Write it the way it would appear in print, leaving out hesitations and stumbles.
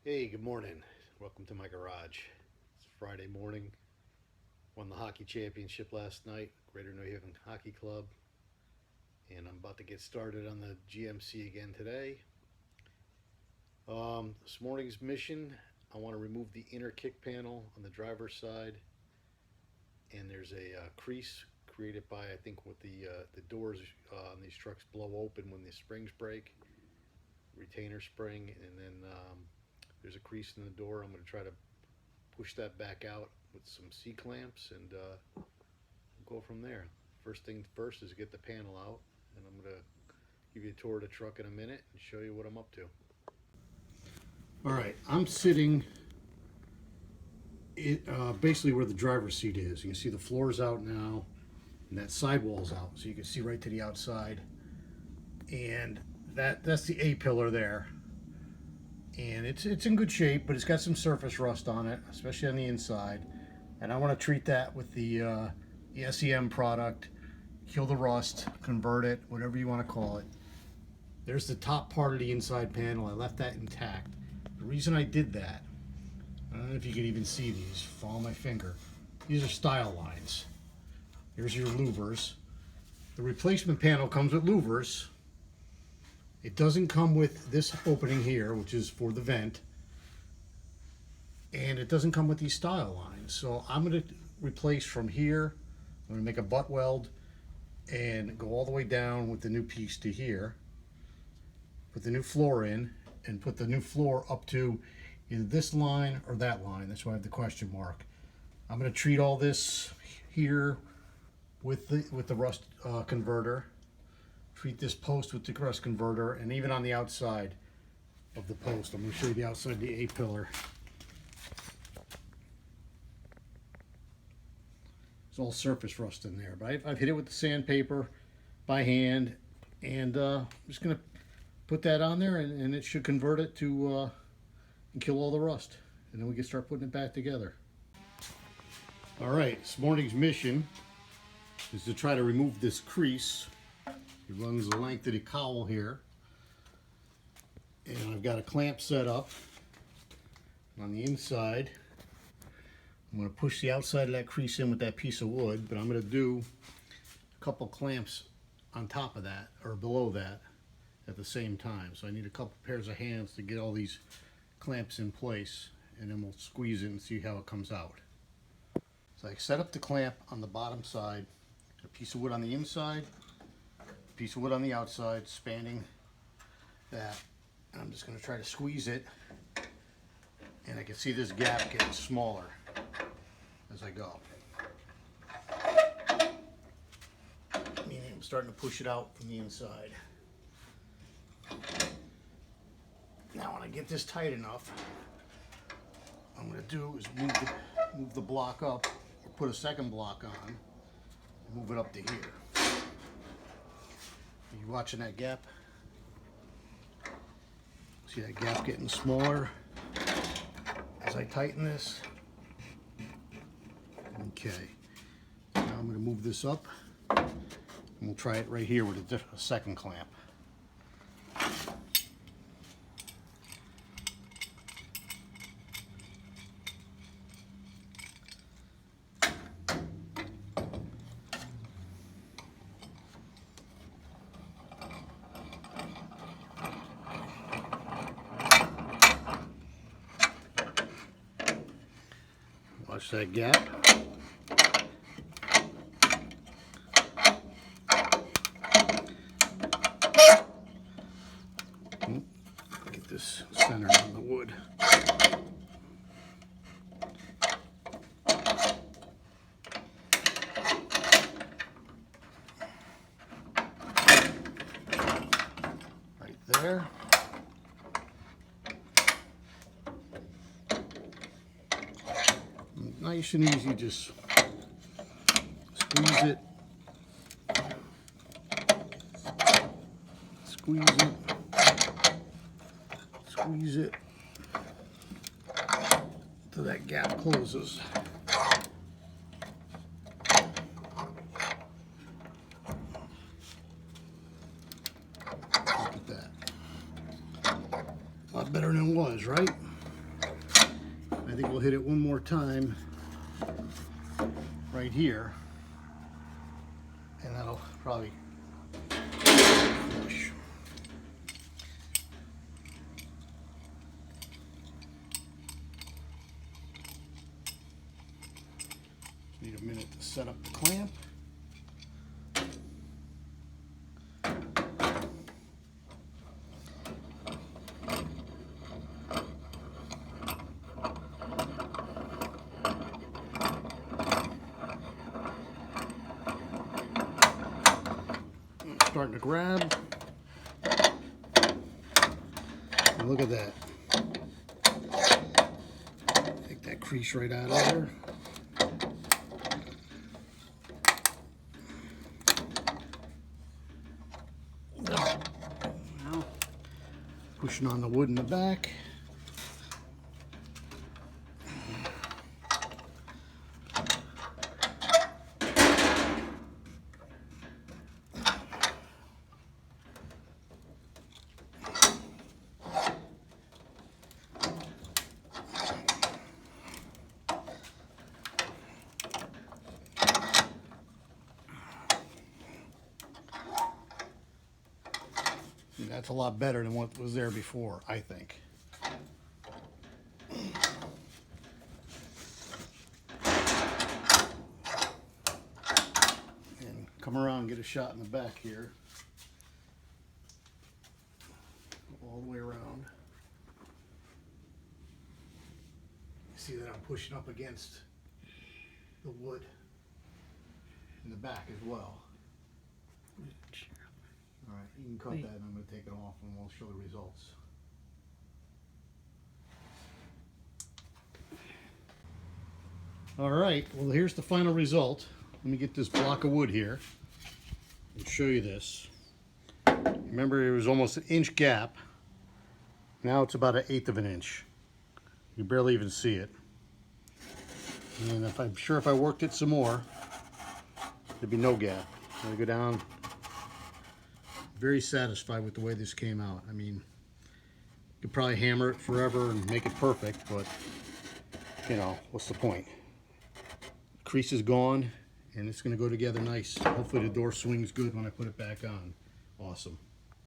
Hey, good morning. Welcome to my garage. It's Friday morning. Won the hockey championship last night, Greater New Haven Hockey Club, and I'm about to get started on the GMC again today. This morning's mission, I want to remove the inner kick panel on the driver's side, and there's a crease created by, I think, what the doors on these trucks blow open when the springs break, retainer spring, and then there's a crease in the door. I'm going to try to push that back out with some C-clamps and go from there. First thing first is get the panel out, and I'm going to give you a tour of the truck in a minute and show you what I'm up to. All right, I'm sitting basically where the driver's seat is. You can see the floor's out now, and that sidewall's out, so you can see right to the outside. And that's the A pillar there. And it's in good shape, but it's got some surface rust on it, especially on the inside. And I want to treat that with the SEM product, kill the rust, convert it, whatever you want to call it. There's the top part of the inside panel. I left that intact. The reason I did that, I don't know if you can even see these, follow my finger. These are style lines. Here's your louvers. The replacement panel comes with louvers. It doesn't come with this opening here, which is for the vent. And it doesn't come with these style lines. So I'm going to replace from here. I'm going to make a butt weld and go all the way down with the new piece to here. Put the new floor in and put the new floor up to either this line or that line. That's why I have the question mark. I'm going to treat all this here with the rust converter. Treat this post with the rust converter, and even on the outside of the post. I'm going to show you the outside of the A pillar. It's all surface rust in there, but I've hit it with the sandpaper by hand, and I'm just going to put that on there, and it should convert it to and kill all the rust, and then we can start putting it back together. All right, this morning's mission is to try to remove this crease. It runs the length of the cowl here, and I've got a clamp set up on the inside. I'm going to push the outside of that crease in with that piece of wood, but I'm going to do a couple clamps on top of that or below that at the same time. So I need a couple pairs of hands to get all these clamps in place, and then we'll squeeze it and see how it comes out. So I set up the clamp on the bottom side, a piece of wood on the inside, a piece of wood on the outside, spanning that. And I'm just going to try to squeeze it, and I can see this gap getting smaller as I go. Meaning I'm starting to push it out from the inside. Now when I get this tight enough, what I'm going to do is move the block up, or put a second block on, and move it up to here. Are you watching that gap? See that gap getting smaller as I tighten this? Okay. Now I'm going to move this up, and we'll try it right here with a second clamp. Watch that gap. Get this centered on the wood. Right there. Nice and easy, just squeeze it, squeeze it, squeeze it till that gap closes. Look at that. A lot better than it was, right? I think we'll hit it one more time right here, and that'll probably flush. Need a minute to set up the clamp. Starting to grab. And look at that. Take that crease right out of there. Now, pushing on the wood in the back. That's a lot better than what was there before, I think. And come around and get a shot in the back here. All the way around. You see that I'm pushing up against the wood in the back as well. All right, you can cut that and I'm going to take it off and we'll show the results. All right, well here's the final result. Let me get this block of wood here and show you this. Remember, it was almost an inch gap. Now it's about 1/8 of an inch. You barely even see it. And I'm sure if I worked it some more, there'd be no gap. I'm going to go down. Very satisfied with the way this came out. I mean, you could probably hammer it forever and make it perfect, but you know, what's the point? Crease is gone and it's going to go together nice. Hopefully the door swings good when I put it back on. Awesome.